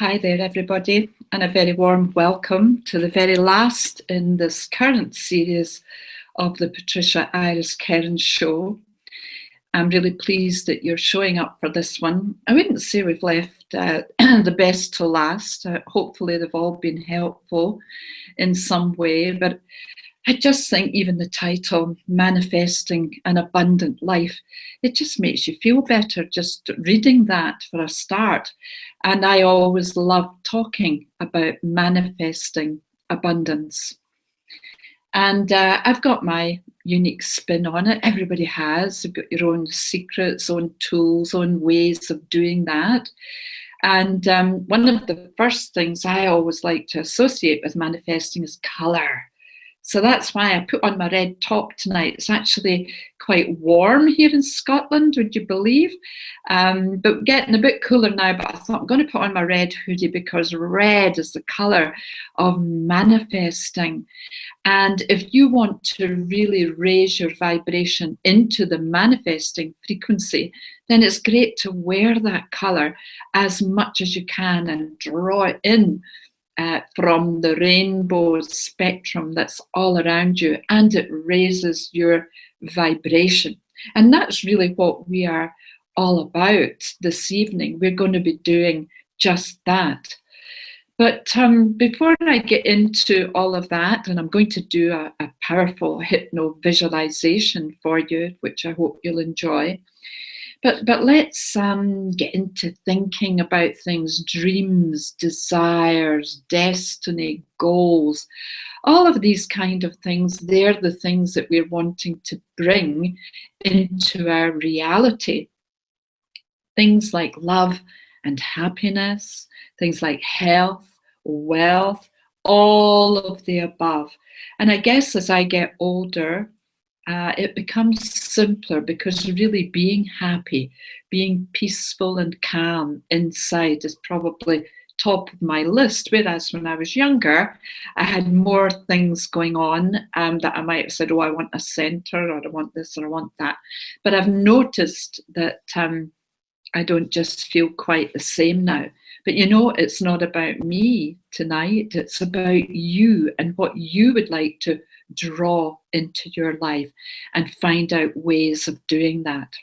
Hi there, everybody, and a very warm welcome to the very last in this current series of the Patricia Iris Kerins Show. I'm really pleased that you're showing up for this one. I wouldn't say we've left the best to last. Hopefully they've all been helpful in some way, but I just think even the title, Manifesting an Abundant Life, it just makes you feel better just reading that for a start. And I always love talking about manifesting abundance. And I've got my unique spin on it. Everybody has. You've got your own secrets, own tools, own ways of doing that. And one of the first things I always like to associate with manifesting is colour. So that's why I put on my red top tonight. It's actually quite warm here in Scotland, would you believe? But getting a bit cooler now, but I thought I'm going to put on my red hoodie because red is the colour of manifesting. And if you want to really raise your vibration into the manifesting frequency, then it's great to wear that colour as much as you can and draw it in from the rainbow spectrum that's all around you, and it raises your vibration. And that's really what we are all about this evening. We're going to be doing just that. But before I get into all of that, and I'm going to do a powerful hypno-visualization for you, which I hope you'll enjoy. But let's get into thinking about things, dreams, desires, destiny, goals, all of these kind of things. They're the things that we're wanting to bring into our reality. Things like love and happiness, things like health, wealth, all of the above. And I guess as I get older, it becomes simpler because really being happy, being peaceful and calm inside is probably top of my list. Whereas when I was younger, I had more things going on that I might have said, oh, I want a centre, or I want this, or I want that. But I've noticed that I don't just feel quite the same now. But you know, it's not about me tonight. It's about you and what you would like to draw into your life and find out ways of doing that.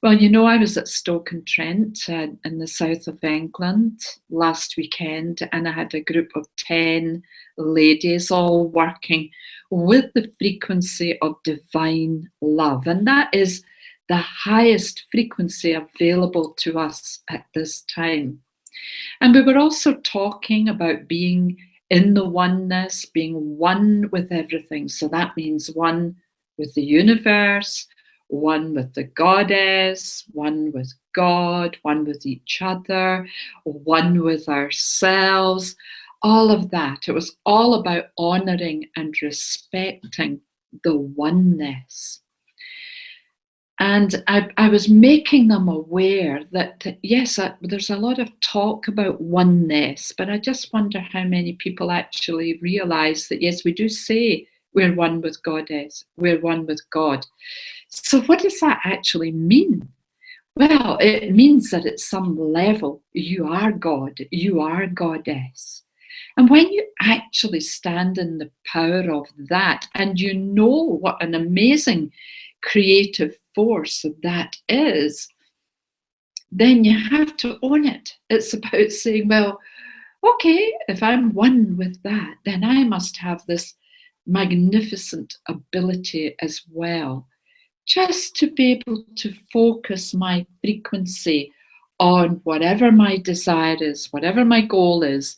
Well, you know, I was at Stoke-on-Trent in the south of England last weekend, and I had a group of 10 ladies all working with the frequency of divine love. And that is the highest frequency available to us at this time. And we were also talking about being in the oneness, being one with everything. So that means one with the universe, one with the goddess, one with God, one with each other, one with ourselves, all of that. It was all about honouring and respecting the oneness. And I was making them aware that, yes, there's a lot of talk about oneness, but I just wonder how many people actually realise that, yes, we do say we're one with Goddess, we're one with God. So what does that actually mean? Well, it means that at some level, you are God, you are Goddess. And when you actually stand in the power of that, and you know what an amazing creative force that is, then you have to own it. It's about saying, well, okay, if I'm one with that, then I must have this magnificent ability as well, just to be able to focus my frequency on whatever my desire is, whatever my goal is,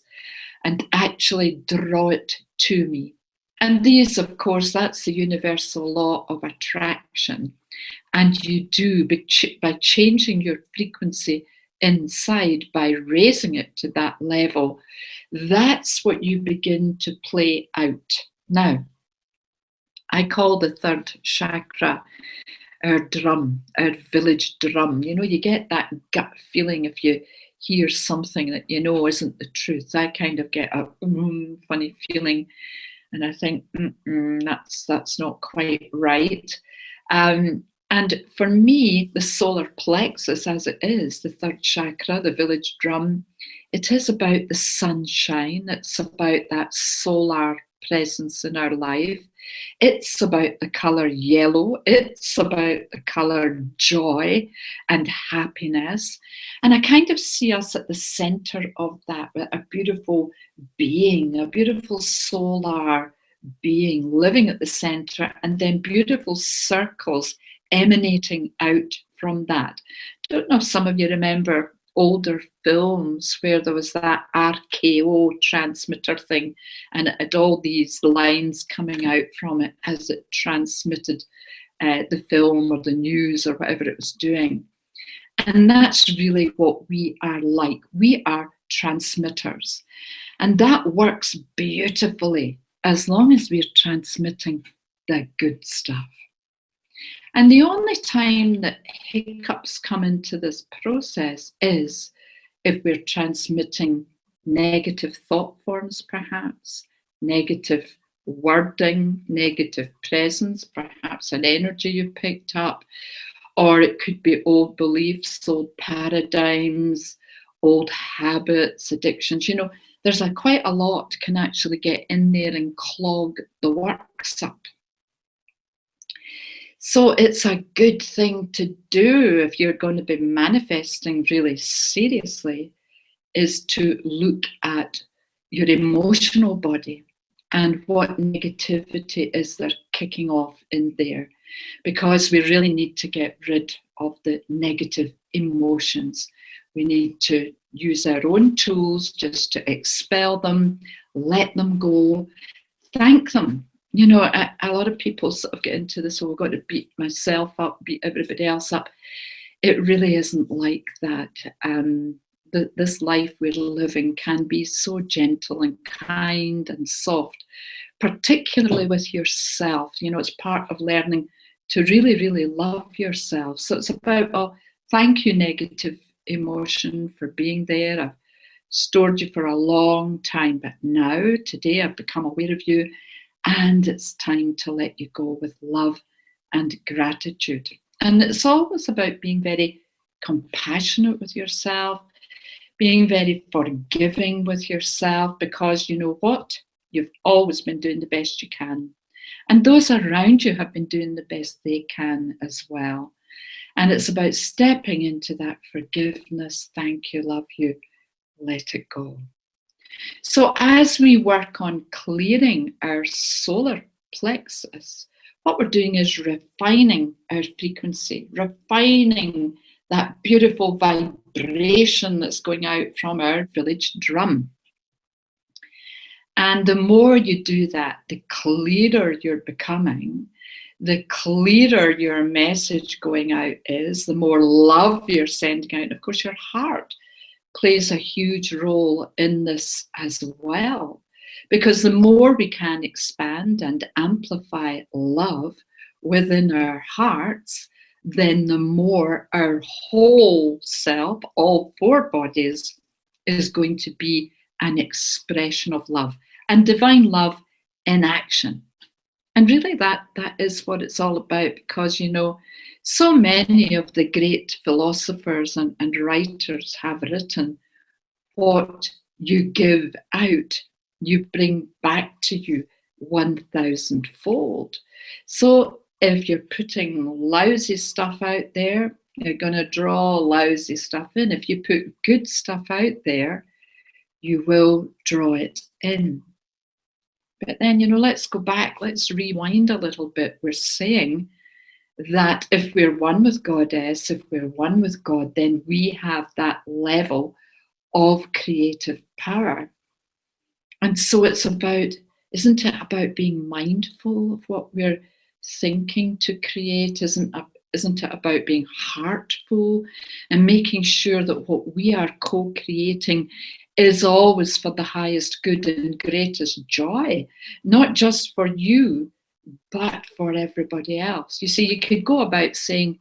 and actually draw it to me. And these, of course, that's the universal law of attraction. And you do, by changing your frequency inside, by raising it to that level, that's what you begin to play out. Now, I call the third chakra our drum, our village drum. You know, you get that gut feeling if you hear something that you know isn't the truth. I kind of get a funny feeling. And I think, that's not quite right. And for me, the solar plexus, as it is, the third chakra, the village drum, It is about the sunshine. It's about that solar presence in our life. It's about the colour yellow. It's about the colour joy and happiness. And I kind of see us at the centre of that, with a beautiful being, a beautiful solar being living at the centre, and then beautiful circles emanating out from that. I don't know if some of you remember older films where there was that RKO transmitter thing, and it had all these lines coming out from it as it transmitted the film or the news or whatever it was doing. And that's really what we are like. We are transmitters. And that works beautifully as long as we're transmitting the good stuff. And the only time that hiccups come into this process is if we're transmitting negative thought forms, perhaps, negative wording, negative presence, perhaps an energy you've picked up, or it could be old beliefs, old paradigms, old habits, addictions. You know, there's quite a lot can actually get in there and clog the works up. So it's a good thing to do if you're going to be manifesting really seriously, is to look at your emotional body and what negativity is there kicking off in there, because we really need to get rid of the negative emotions. We need to use our own tools just to expel them, let them go, thank them. You know, a lot of people sort of get into this, oh, I've got to beat myself up, beat everybody else up. It really isn't like that. This life we're living can be so gentle and kind and soft, particularly with yourself. You know, it's part of learning to really, really love yourself. So it's about, oh, thank you, negative emotion, for being there. I've stored you for a long time, but now, today, I've become aware of you. And it's time to let you go with love and gratitude. And it's always about being very compassionate with yourself, being very forgiving with yourself, because you know what? You've always been doing the best you can. And those around you have been doing the best they can as well. And it's about stepping into that forgiveness, thank you, love you, let it go. So as we work on clearing our solar plexus, what we're doing is refining our frequency, refining that beautiful vibration that's going out from our village drum. And the more you do that, the clearer you're becoming, the clearer your message going out is, the more love you're sending out. And of course, your heart plays a huge role in this as well, because the more we can expand and amplify love within our hearts, then the more our whole self, all four bodies, is going to be an expression of love and divine love in action. And really that is what it's all about, because, you know, so many of the great philosophers and writers have written, what you give out, you bring back to you 1,000-fold. So if you're putting lousy stuff out there, you're going to draw lousy stuff in. If you put good stuff out there, you will draw it in. But then, you know, let's go back, let's rewind a little bit. We're saying that if we're one with Goddess, if we're one with God, then we have that level of creative power. And so it's about, isn't it about being mindful of what we're thinking to create? Isn't it about being heartful and making sure that what we are co-creating is always for the highest good and greatest joy, not just for you, but for everybody else. You see, you could go about saying,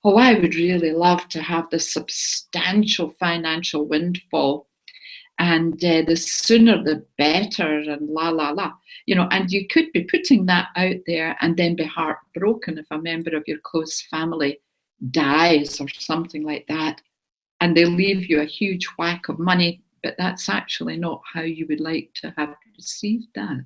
oh, I would really love to have this substantial financial windfall, and the sooner the better, and la, la, la. You know, and you could be putting that out there and then be heartbroken if a member of your close family dies or something like that, and they leave you a huge whack of money but that's actually not how you would like to have received that.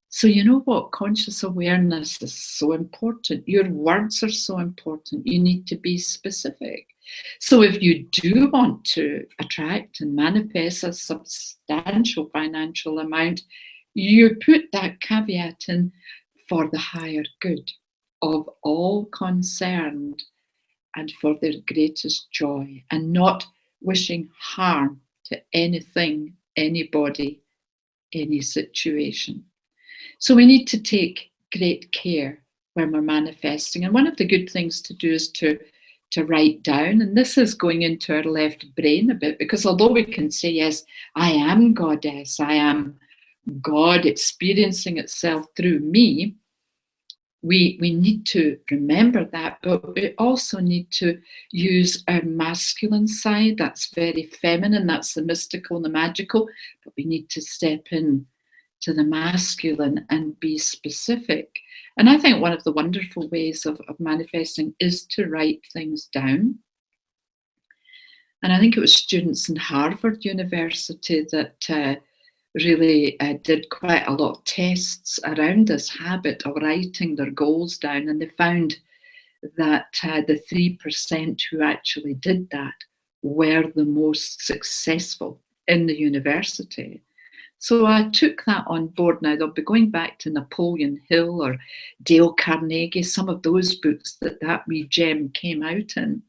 So you know what? Conscious awareness is so important. Your words are so important. You need to be specific. So if you do want to attract and manifest a substantial financial amount, you put that caveat in for the higher good of all concerned and for their greatest joy, and not wishing harm to anything, anybody, any situation. So we need to take great care when we're manifesting. And one of the good things to do is to write down. And this is going into our left brain a bit, because although we can say, yes, I am goddess, I am God experiencing itself through me, we need to remember that, but we also need to use our masculine side. That's very feminine, that's the mystical and the magical, but we need to step in to the masculine and be specific. And I think one of the wonderful ways of manifesting is to write things down. And I think it was students in Harvard University that really did quite a lot of tests around this habit of writing their goals down. And they found that the 3% who actually did that were the most successful in the university. So I took that on board. Now they'll be going back to Napoleon Hill or Dale Carnegie, some of those books that wee gem came out in.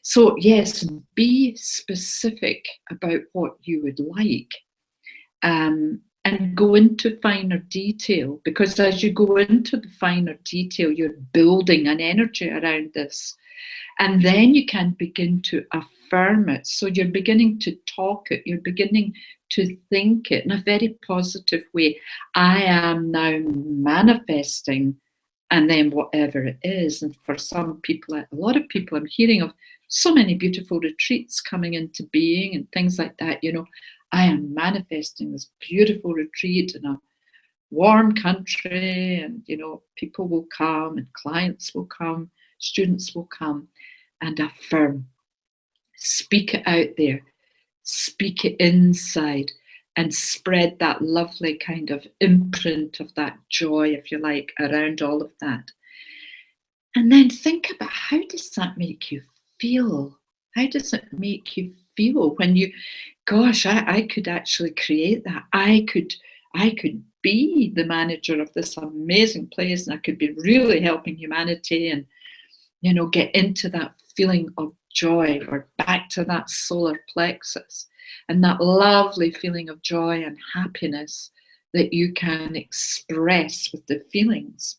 So yes, be specific about what you would like, and go into finer detail, because as you go into the finer detail, you're building an energy around this. And then you can begin to affirm it. So you're beginning to talk it, you're beginning to think it in a very positive way. I am now manifesting, and then whatever it is. And for some people, a lot of people, I'm hearing of so many beautiful retreats coming into being and things like that. You know, I am manifesting this beautiful retreat in a warm country, and you know, people will come and clients will come, students will come, and affirm. Speak it out there, speak it inside, and spread that lovely kind of imprint of that joy, if you like, around all of that. And then think about, how does that make you feel? How does it make you feel when you, gosh, I could actually create that. I could be the manager of this amazing place, and I could be really helping humanity, and you know, get into that feeling of joy, or back to that solar plexus, and that lovely feeling of joy and happiness that you can express with the feelings.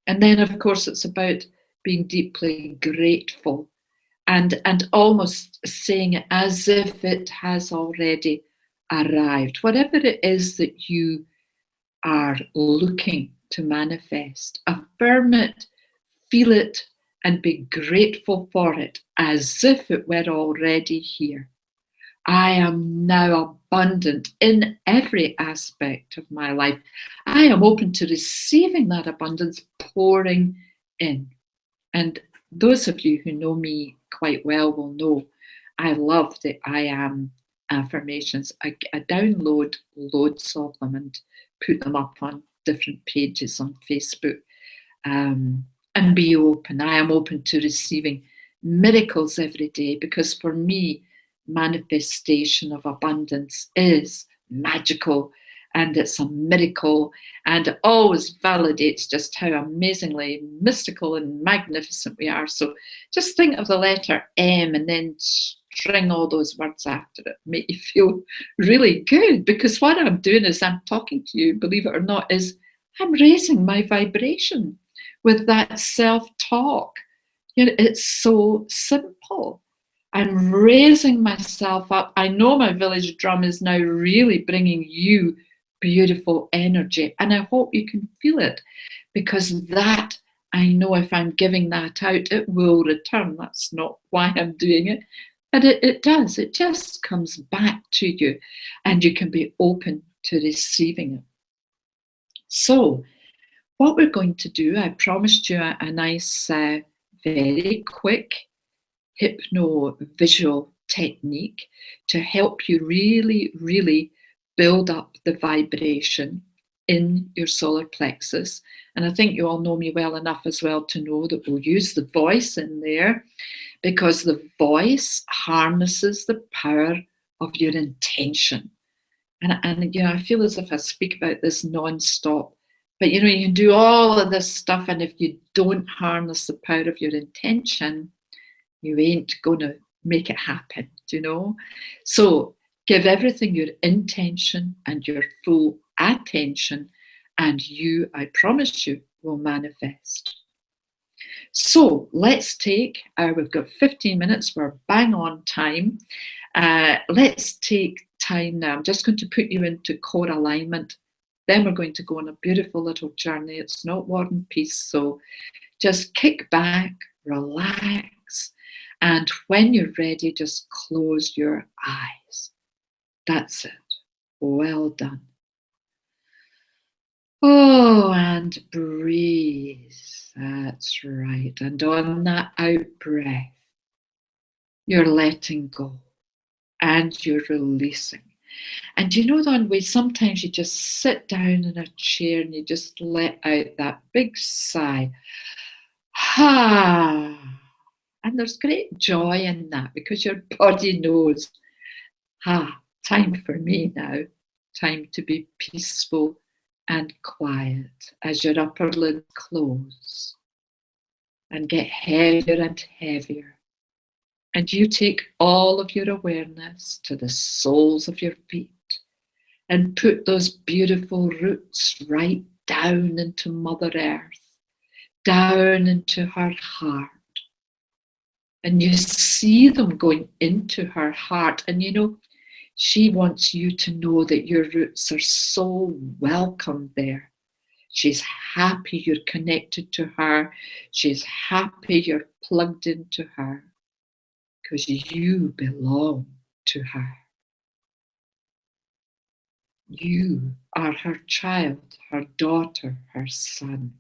And then, of course, it's about being deeply grateful, and almost saying it as if it has already arrived. Whatever it is that you are looking to manifest, affirm it, feel it, and be grateful for it as if it were already here. I am now abundant in every aspect of my life. I am open to receiving that abundance pouring in. And those of you who know me quite well will know I love the I am affirmations. I download loads of them and put them up on different pages on Facebook. And be open. I am open to receiving miracles every day, because for me, manifestation of abundance is magical, and it's a miracle, and it always validates just how amazingly mystical and magnificent we are. So just think of the letter M and then string all those words after it, make you feel really good, because what I'm doing is I'm talking to you, believe it or not, is I'm raising my vibration with that self-talk. You know, it's so simple. I'm raising myself up. I know my village drum is now really bringing you beautiful energy, and I hope you can feel it, because that, I know if I'm giving that out, it will return. That's not why I'm doing it, but it does. It just comes back to you, and you can be open to receiving it. So what we're going to do, I promised you a nice, very quick hypno-visual technique to help you really, really build up the vibration in your solar plexus. And I think you all know me well enough as well to know that we'll use the voice in there, because the voice harnesses the power of your intention. And you know, I feel as if I speak about this non-stop. But you know, you can do all of this stuff, and if you don't harness the power of your intention, you ain't gonna make it happen, you know? So give everything your intention and your full attention, and you, I promise you, will manifest. So let's take, we've got 15 minutes, we're bang on time. Let's take time now. I'm just going to put you into core alignment. Then we're going to go on a beautiful little journey. It's not War and Peace. So just kick back, relax, and when you're ready, just close your eyes. That's it. Well done. Oh, and breathe. That's right. And on that out breath, you're letting go and you're releasing. And you know, the way sometimes you just sit down in a chair and you just let out that big sigh. Ha! And there's great joy in that, because your body knows, time for me now. Time to be peaceful and quiet as your upper lid close and get heavier and heavier. And you take all of your awareness to the soles of your feet and put those beautiful roots right down into Mother Earth, down into her heart. And you see them going into her heart. And you know, she wants you to know that your roots are so welcome there. She's happy you're connected to her. She's happy you're plugged into her, because you belong to her. You are her child, her daughter, her son.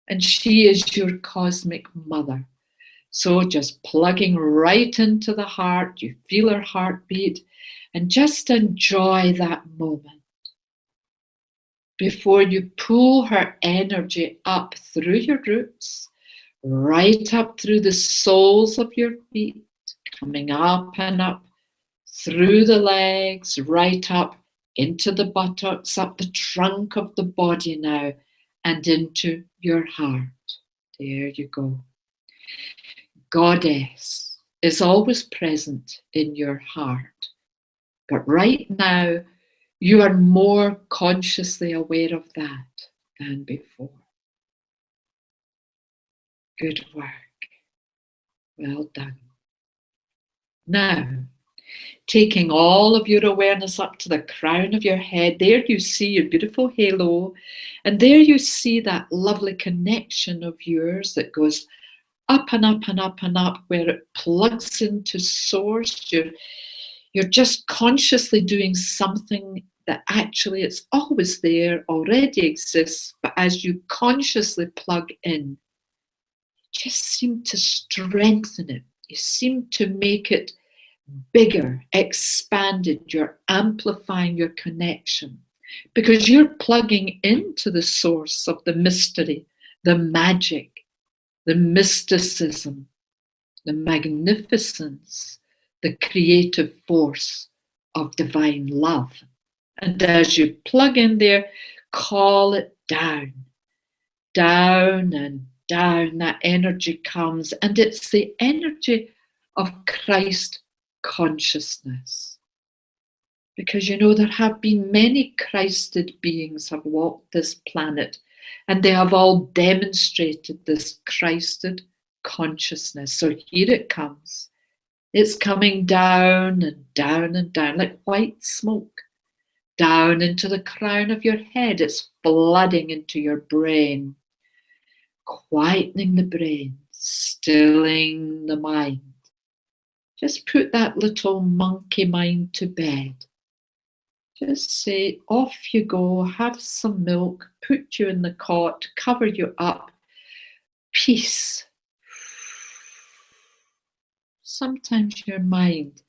And she is your cosmic mother. So just plugging right into the heart, you feel her heartbeat, and just enjoy that moment before you pull her energy up through your roots, right up through the soles of your feet, coming up and up through the legs, right up into the buttocks, up the trunk of the body now, and into your heart. There you go. Goddess is always present in your heart. But right now, you are more consciously aware of that than before. Good work. Well done. Now, taking all of your awareness up to the crown of your head, there you see your beautiful halo, and there you see that lovely connection of yours that goes up and up and up and up, where it plugs into source. You're just consciously doing something that actually it's always there, already exists, but as you consciously plug in, you just seem to strengthen it. You seem to make it bigger, expanded. You're amplifying your connection because you're plugging into the source of the mystery, the magic, the mysticism, the magnificence, the creative force of divine love. And as you plug in there, call it down, down and down. That energy comes, and it's the energy of Christ consciousness. Because you know, there have been many Christed beings have walked this planet, and they have all demonstrated this Christed consciousness. So here it comes. It's coming down and down and down like white smoke, down into the crown of your head. It's flooding into your brain, quietening the brain, stilling the mind. Just put that little monkey mind to bed. Just say, off you go, have some milk, put you in the cot, cover you up. Peace. Sometimes your mind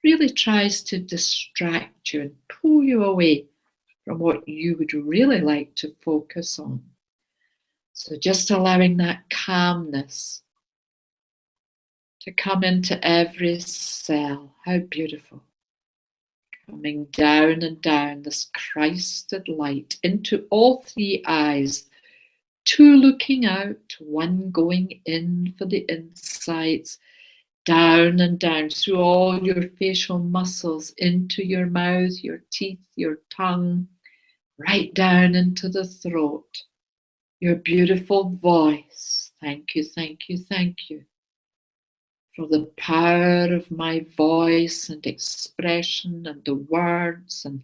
really tries to distract you and pull you away from what you would really like to focus on. So just allowing that calmness to come into every cell. How beautiful. Coming down and down this Christed light into all three eyes, two looking out, one going in for the insights, down and down through all your facial muscles, into your mouth, your teeth, your tongue, right down into the throat, your beautiful voice. Thank you, thank you, thank you for the power of my voice and expression and the words and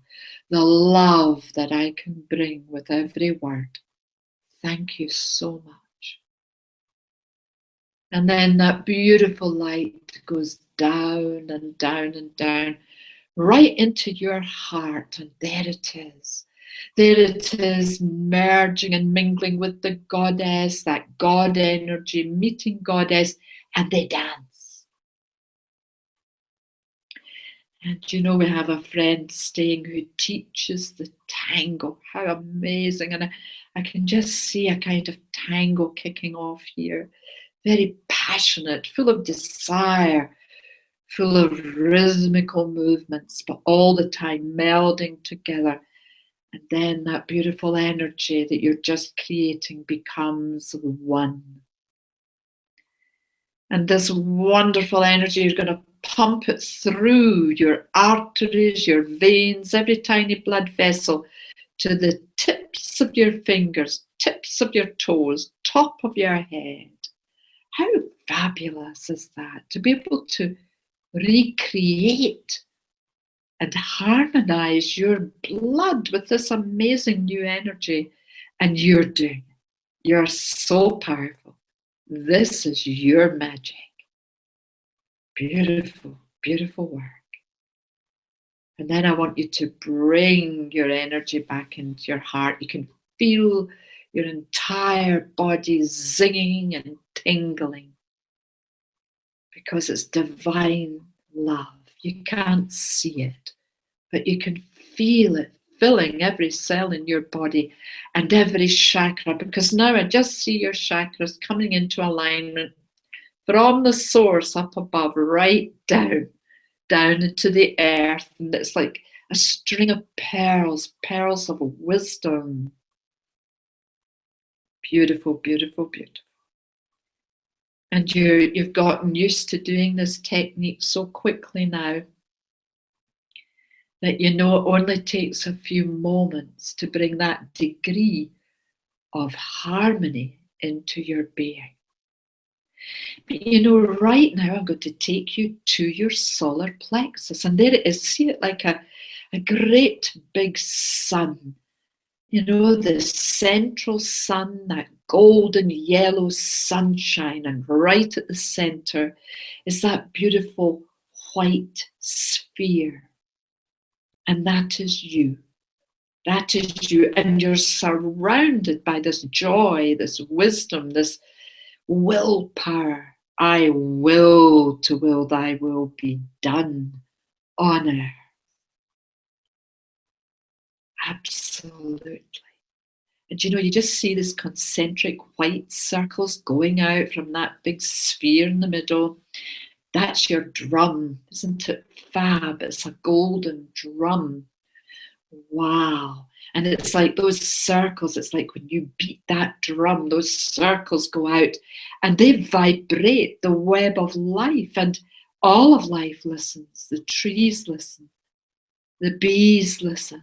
the love that I can bring with every word. Thank you so much. And then that beautiful light goes down and down and down, right into your heart. And there it is. There it is, merging and mingling with the goddess, that God energy, meeting goddess, and they dance. And you know, we have a friend staying who teaches the tango. How amazing. And I can just see a kind of tango kicking off here. Very passionate, full of desire, full of rhythmical movements, but all the time melding together. And then that beautiful energy that you're just creating becomes one. And this wonderful energy, you're going to pump it through your arteries, your veins, every tiny blood vessel, to the tips of your fingers, tips of your toes, top of your head. How fabulous is that? To be able to recreate and harmonize your blood with this amazing new energy. And you're doing it. You're so powerful. This is your magic. Beautiful, beautiful work. And then I want you to bring your energy back into your heart. You can feel your entire body zinging and tingling because it's divine love. You can't see it, but you can feel it filling every cell in your body and every chakra, because now I just see your chakras coming into alignment from the source up above, right down into the earth. And it's like a string of pearls, pearls of wisdom. Beautiful, beautiful, beautiful. And you've gotten used to doing this technique so quickly now that you know it only takes a few moments to bring that degree of harmony into your being. But you know, right now I'm going to take you to your solar plexus, and there it is. See it like a great big sun. You know, the central sun, that golden yellow sunshine, and right at the center is that beautiful white sphere. And that is you. That is you. And you're surrounded by this joy, this wisdom, this willpower. I will to will thy will be done on earth. Absolutely. And you know, you just see this concentric white circles going out from that big sphere in the middle. That's your drum, isn't it fab? It's a golden drum. Wow. And it's like those circles, it's like when you beat that drum, those circles go out and they vibrate the web of life, and all of life listens. The trees listen, the bees listen,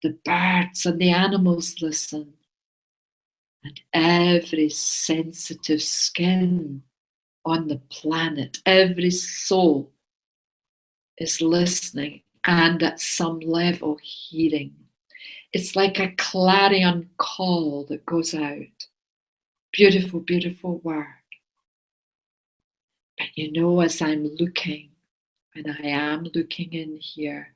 the birds and the animals listen, and every sensitive skin on the planet, every soul is listening and at some level hearing. It's like a clarion call that goes out. Beautiful, beautiful work. But you know, as I'm looking, and I am looking in here,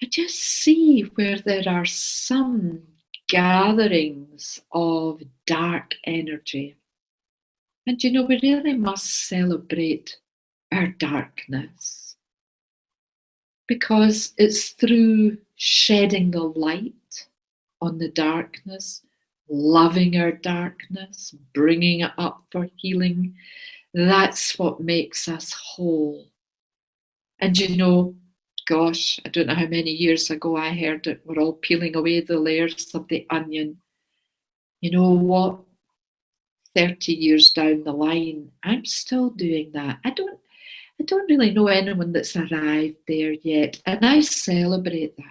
I just see where there are some gatherings of dark energy. And you know, we really must celebrate our darkness, because it's through shedding the light on the darkness, loving our darkness, bringing it up for healing. That's what makes us whole. And you know, gosh, I don't know how many years ago I heard it, we're all peeling away the layers of the onion. You know what? 30 years down the line, I'm still doing that. I don't really know anyone that's arrived there yet. And I celebrate that.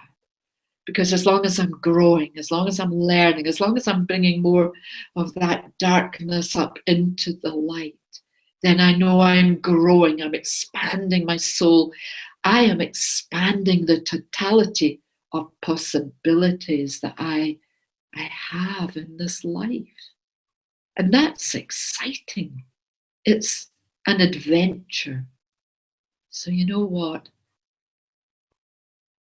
Because as long as I'm growing, as long as I'm learning, as long as I'm bringing more of that darkness up into the light, then I know I'm growing, I'm expanding my soul. I am expanding the totality of possibilities that I have in this life. And that's exciting. It's an adventure. So you know what?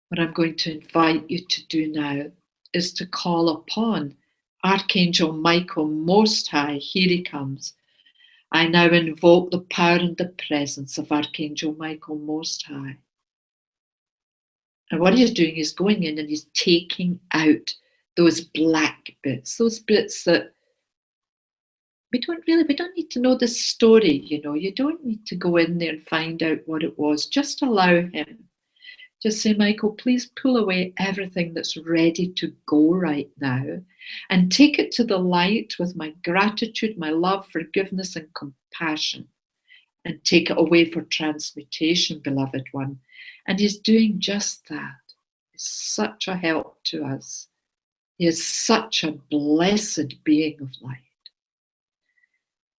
What I'm going to invite you to do now is to call upon Archangel Michael Most High. Here he comes. I now invoke the power and the presence of Archangel Michael Most High. And what he's doing is going in and he's taking out those black bits, those bits that we don't need to know the story, you know. You don't need to go in there and find out what it was. Just allow him. Just say, Michael, please pull away everything that's ready to go right now and take it to the light with my gratitude, my love, forgiveness, and compassion. And take it away for transmutation, beloved one. And he's doing just that. He's such a help to us. He is such a blessed being of light.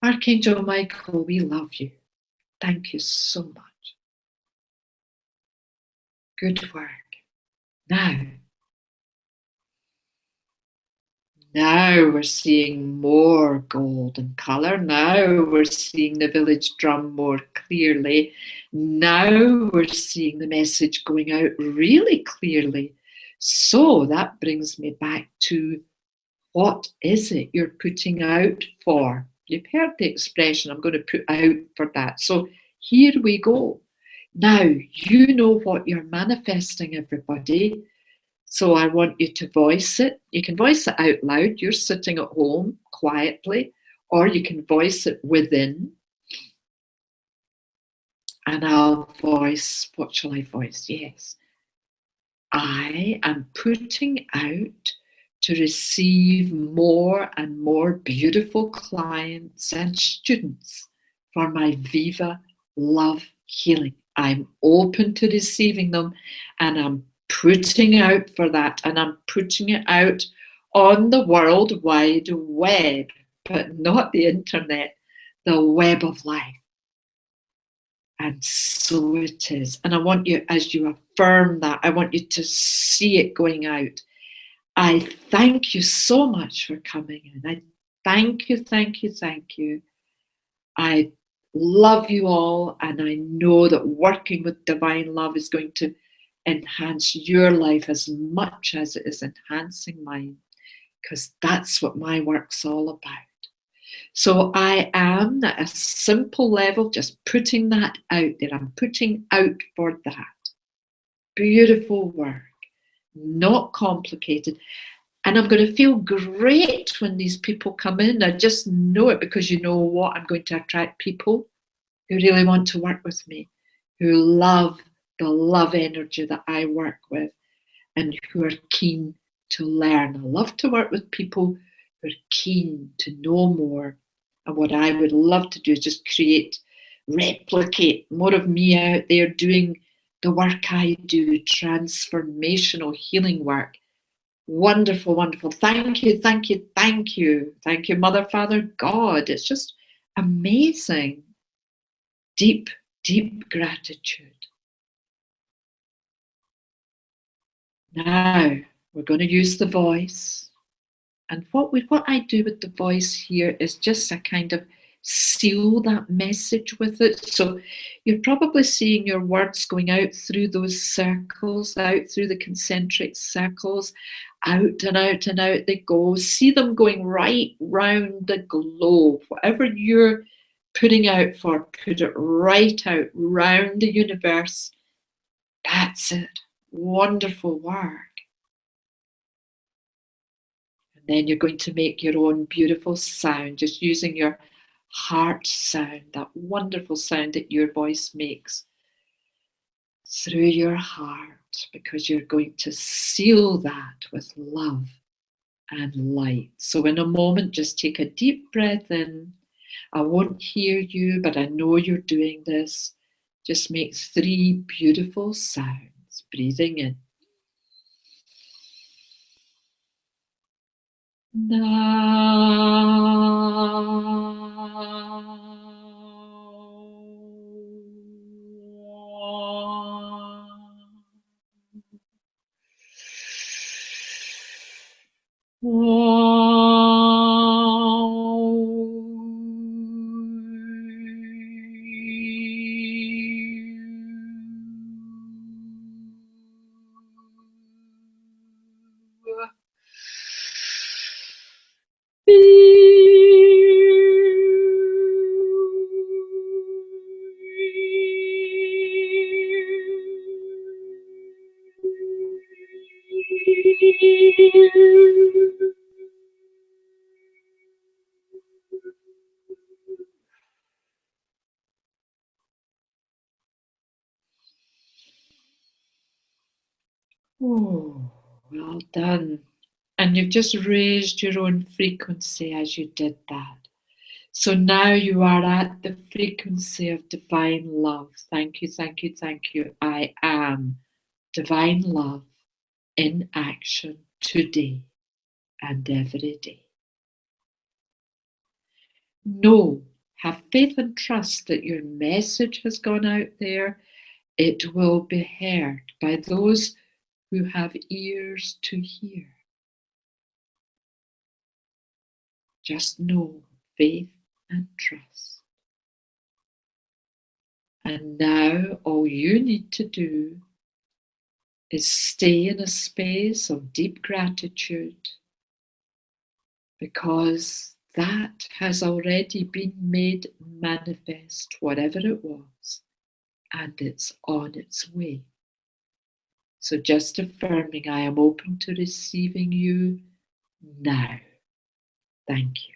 Archangel Michael, we love you. Thank you so much. Good work. Now we're seeing more golden color. Now we're seeing the village drum more clearly. Now we're seeing the message going out really clearly. So that brings me back to, what is it you're putting out for? You've heard the expression, I'm going to put out for that. So here we go. Now, you know what you're manifesting, everybody. So I want you to voice it. You can voice it out loud. You're sitting at home quietly, or you can voice it within. And I'll voice, what shall I voice? Yes. I am putting out to receive more and more beautiful clients and students for my Viva Love Healing. I'm open to receiving them, and I'm putting out for that, and I'm putting it out on the World Wide Web, but not the internet, the web of life. And so it is. And I want you, as you affirm that, I want you to see it going out. I thank you so much for coming in. I thank you, thank you, thank you. I love you all, and I know that working with divine love is going to enhance your life as much as it is enhancing mine, because that's what my work's all about. So I am at a simple level, just putting that out there. I'm putting out for that. Beautiful work, not complicated. And I'm going to feel great when these people come in. I just know it, because you know what? I'm going to attract people who really want to work with me, who love the love energy that I work with, and who are keen to learn. I love to work with people who are keen to know more. And what I would love to do is just replicate more of me out there doing the work I do, transformational healing work. Wonderful, wonderful. Thank you, thank you, thank you. Thank you, Mother, Father, God. It's just amazing. Deep, deep gratitude. Now, we're going to use the voice. And what I do with the voice here is just a kind of seal that message with it. So you're probably seeing your words going out through those circles, out through the concentric circles, out and out and out they go. See them going right round the globe. Whatever you're putting out for, put it right out round the universe. That's it. Wonderful work. And then you're going to make your own beautiful sound, just using your heart sound, that wonderful sound that your voice makes through your heart, because you're going to seal that with love and light. So in a moment, just take a deep breath in. I won't hear you, but I know you're doing this. Just make 3 beautiful sounds. Breathing in. Oh, well done. And you've just raised your own frequency as you did that. So now you are at the frequency of divine love. Thank you, thank you, thank you. I am divine love in action today and every day. Know, have faith and trust that your message has gone out there. It will be heard by those who have ears to hear. Just know, faith and trust. And now all you need to do is stay in a space of deep gratitude, because that has already been made manifest, whatever it was, and it's on its way. So just affirming, I am open to receiving you now. Thank you.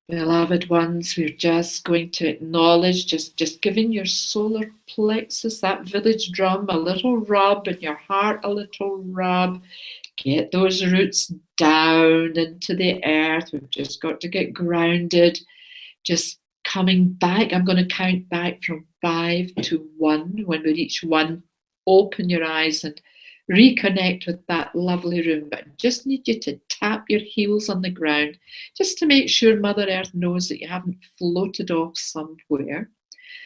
Beloved ones, we're just going to acknowledge, just giving your solar plexus, that village drum, a little rub, and your heart a little rub. Get those roots down into the earth. We've just got to get grounded. Just coming back. I'm going to count back from 5 to 1. When we reach 1, open your eyes and reconnect with that lovely room. But I just need you to tap your heels on the ground just to make sure Mother Earth knows that you haven't floated off somewhere.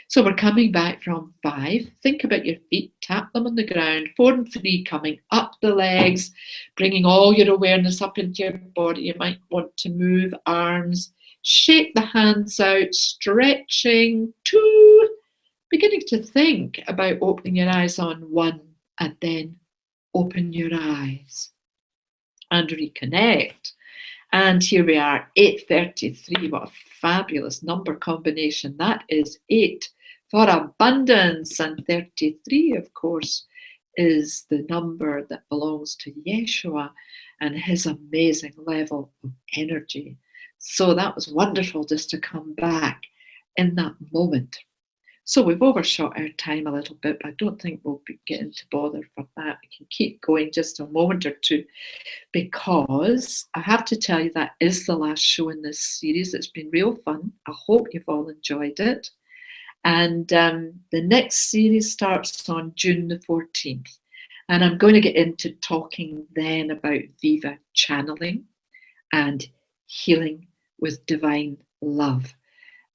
So we're coming back from 5. Think about your feet, tap them on the ground. 4 and 3, coming up the legs, bringing all your awareness up into your body. You might want to move arms, shake the hands out, stretching. 2, beginning to think about opening your eyes on 1, and then open your eyes and reconnect. And here we are, 8:33. What a fabulous number combination. That is 8 for abundance. And 33, of course, is the number that belongs to Yeshua and his amazing level of energy. So that was wonderful just to come back in that moment. So we've overshot our time a little bit, but I don't think we'll be getting to bother for that. We can keep going just a moment or two, because I have to tell you that is the last show in this series. It's been real fun. I hope you've all enjoyed it. And the next series starts on June the 14th. And I'm going to get into talking then about Viva channeling and healing with divine love.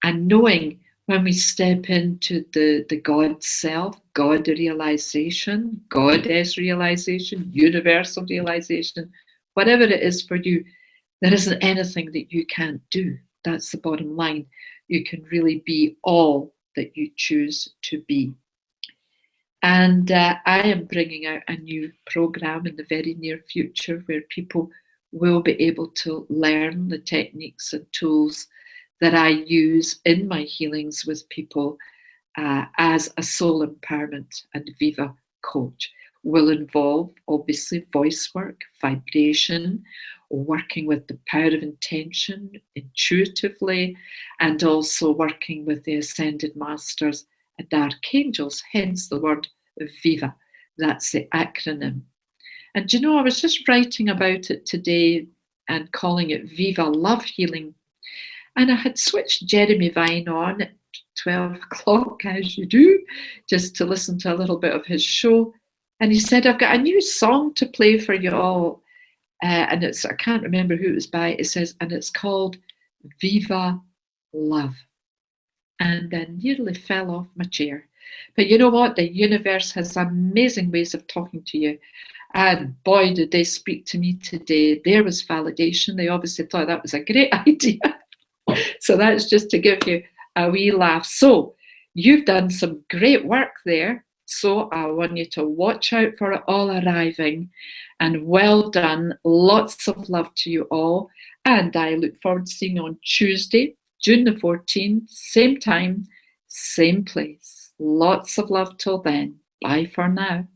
And knowing when we step into the God self, God realization, Goddess realization, universal realization, whatever it is for you, there isn't anything that you can't do. That's the bottom line. You can really be all that you choose to be. And I am bringing out a new program in the very near future where people will be able to learn the techniques and tools that I use in my healings with people as a soul empowerment and Viva coach. Will involve obviously voice work, vibration, working with the power of intention intuitively, and also working with the ascended masters and archangels, hence the word Viva. That's the acronym. And you know, I was just writing about it today and calling it Viva Love Healing. And I had switched Jeremy Vine on at 12 o'clock, as you do, just to listen to a little bit of his show. And he said, I've got a new song to play for you all. And I can't remember who it was by. It says, and it's called Viva Love. And I nearly fell off my chair. But you know what? The universe has amazing ways of talking to you. And boy, did they speak to me today. There was validation. They obviously thought that was a great idea. So that's just to give you a wee laugh. So you've done some great work there. So I want you to watch out for it all arriving. And well done. Lots of love to you all. And I look forward to seeing you on Tuesday, June the 14th, same time, same place. Lots of love till then. Bye for now.